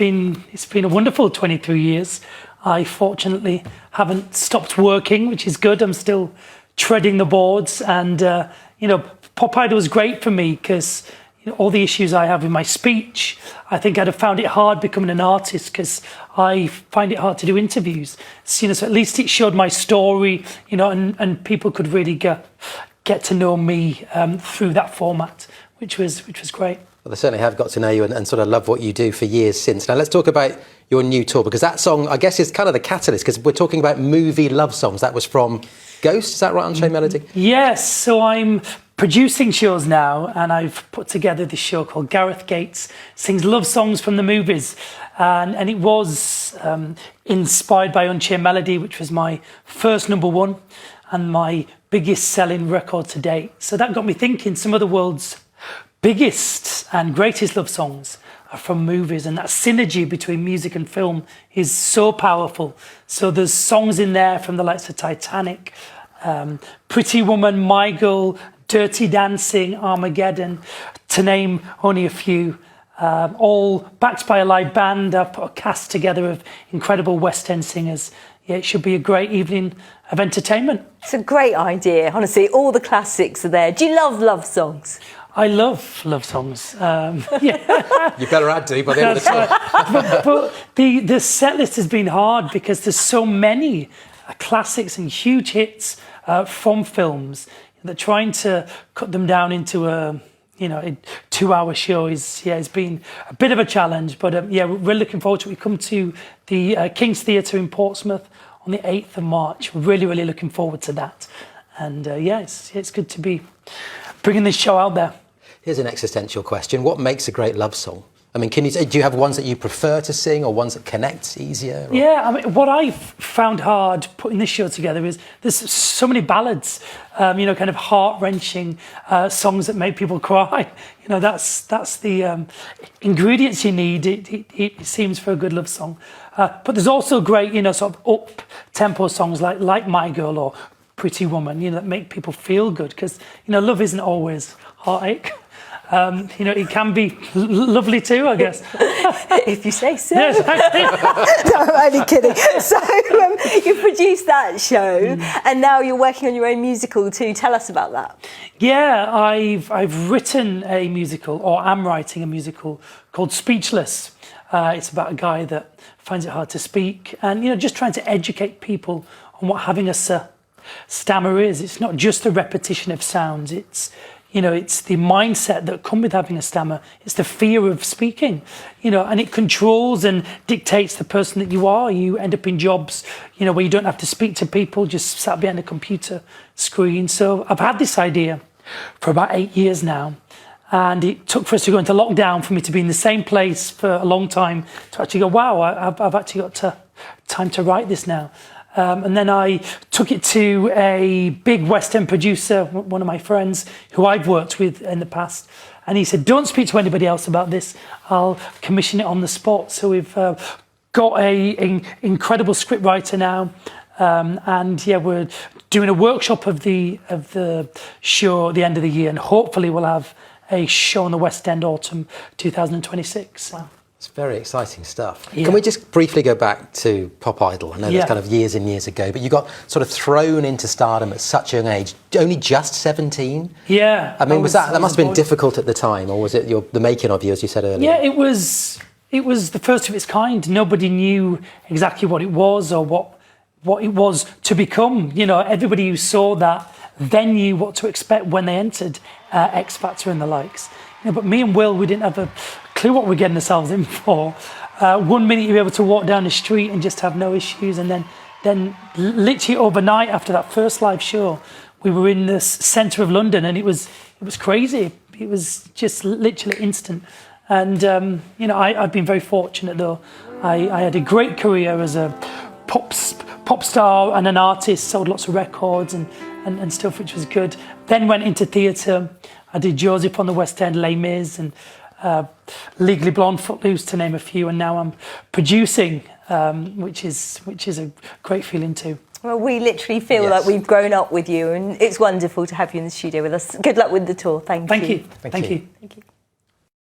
been a wonderful 23 years. I fortunately haven't stopped working, which is good. I'm still treading the boards, and Pop Idol was great for me because all the issues I have with my speech, I think I'd have found it hard becoming an artist because I find it hard to do interviews. So at least it showed my story, and people could really get to know me through that format, which was great. Well, they certainly have got to know you and sort of love what you do for years since. Now, let's talk about your new tour, because that song, I guess, is kind of the catalyst, because we're talking about movie love songs. That was from Ghost, is that right, Unchained Melody? Yes, so I'm producing shows now, and I've put together this show called Gareth Sings Love Songs from the Movies. And it was inspired by Unchained Melody, which was my first #1 and my biggest selling record to date. So that got me thinking, some of the world's biggest and greatest love songs are from movies, and that synergy between music and film is so powerful. So there's songs in there from the likes of Titanic, Pretty Woman, My Girl, Dirty Dancing, Armageddon, to name only a few, all backed by a live band. I've put a cast together of incredible West End singers. Yeah, it should be a great evening of entertainment. It's a great idea, honestly. All the classics are there. Do you love love songs? I love love songs. Yeah. You better add to by the end of the tour. But the set list has been hard because there's so many classics and huge hits from films that trying to cut them down into a 2-hour show it's been a bit of a challenge. But we're looking forward to it. We come to the King's Theatre in Portsmouth on the 8th of March. We're really, really looking forward to that. And it's good to be bringing this show out there. Here's an existential question. What makes a great love song? I mean, do you have ones that you prefer to sing or ones that connect easier? Or? Yeah, I mean, what I've found hard putting this show together is there's so many ballads, kind of heart-wrenching songs that make people cry. That's the ingredients you need, it seems, for a good love song. But there's also great, sort of up-tempo songs like My Girl or Pretty Woman, that make people feel good, because, love isn't always heartache. It can be lovely too, I guess. If you say so. Yes, No, I'm only kidding. So you produced that show, and now you're working on your own musical too. Tell us about that. Yeah, I've written a musical, or am writing a musical called Speechless. It's about a guy that finds it hard to speak, and just trying to educate people on what having a stammer is. It's not just the repetition of sounds. It's the mindset that comes with having a stammer. It's the fear of speaking, and it controls and dictates the person that you are. You end up in jobs, where you don't have to speak to people, just sat behind a computer screen. So I've had this idea for about 8 years now, and it took for us to go into lockdown for me to be in the same place for a long time to actually go, wow, I've actually got time to write this now. And then I took it to a big West End producer, one of my friends who I've worked with in the past. And he said, don't speak to anybody else about this. I'll commission it on the spot. So we've got an incredible script writer now. We're doing a workshop of the show at the end of the year. And hopefully we'll have a show on the West End autumn 2026. Wow. It's very exciting stuff. Yeah. Can we just briefly go back to Pop Idol? I know that's kind of years and years ago, but you got sort of thrown into stardom at such a young age, only just 17? Yeah. I mean, that must have been difficult at the time, or was it the making of you, as you said earlier? Yeah, it was the first of its kind. Nobody knew exactly what it was or what it was to become. Everybody who saw that then knew what to expect when they entered X Factor and the likes. But me and Will, we didn't have a clue what we're getting ourselves in for. 1 minute you'd be able to walk down the street and just have no issues, and then literally overnight after that first live show, we were in the centre of London, and it was crazy. It was just literally instant. And I've been very fortunate though. I had a great career as a pop star and an artist, sold lots of records and stuff, which was good. Then went into theatre. I did Joseph on the West End, Les Mis, and Legally Blonde, Footloose, to name a few. And now I'm producing, which is a great feeling too. Well, we literally feel like we've grown up with you, and it's wonderful to have you in the studio with us. Good luck with the tour. Thank you. Thank you.